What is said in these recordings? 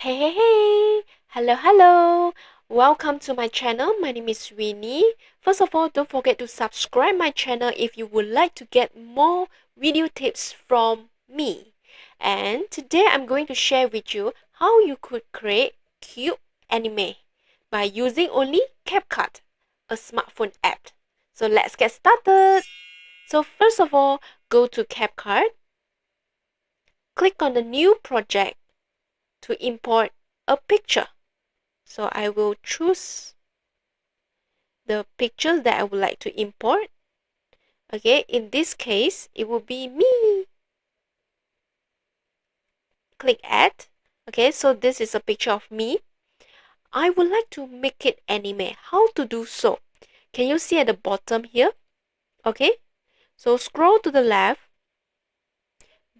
Hey! Hello! Welcome to my channel. My name is Winnie. First of all, don't forget to subscribe my channel if you would like to get more video tips from me. And today I'm going to share with you how you could create cute anime by using only Capcut, a smartphone app. So let's get started. So first of all, go to Capcut, click on the new project to import a picture. So I will choose the pictures that I would like to import. Okay, in this case, it will be me. Click add. Okay, so this is a picture of me. I would like to make it anime. How to do so? Can you see at the bottom here? Okay, so scroll to the left.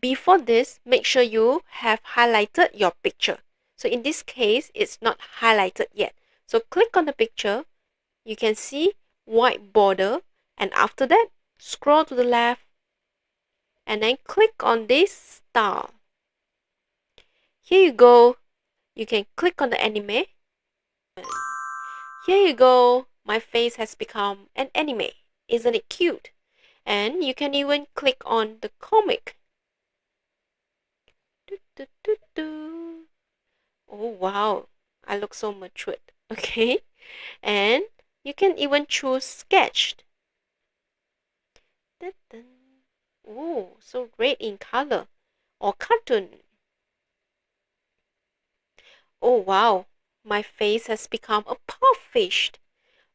Before this, make sure you have highlighted your picture. So in this case, it's not highlighted yet. So click on the picture. You can see white border, and after that, scroll to the left and then click on this star. Here you go. You can click on the anime. Here you go. My face has become an anime. Isn't it cute? And you can even click on the comic. Oh wow, I look so matured. Okay, and you can even choose sketched. Oh, so great in color, or cartoon. Oh wow, my face has become a puffish.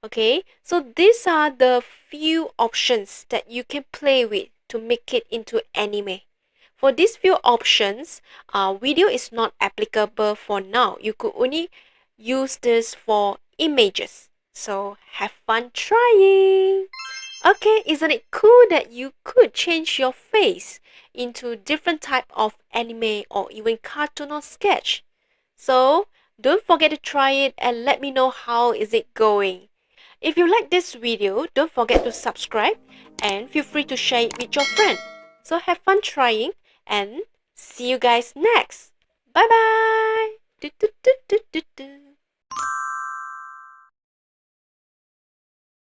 Okay, so these are the few options that you can play with to make it into anime. For these few options, video is not applicable for now. You could only use this for images. So have fun trying. Okay, isn't it cool that you could change your face into different type of anime or even cartoon or sketch? So don't forget to try it and let me know how is it going. If you like this video, don't forget to subscribe and feel free to share it with your friend. So have fun trying and see you guys next. Bye bye.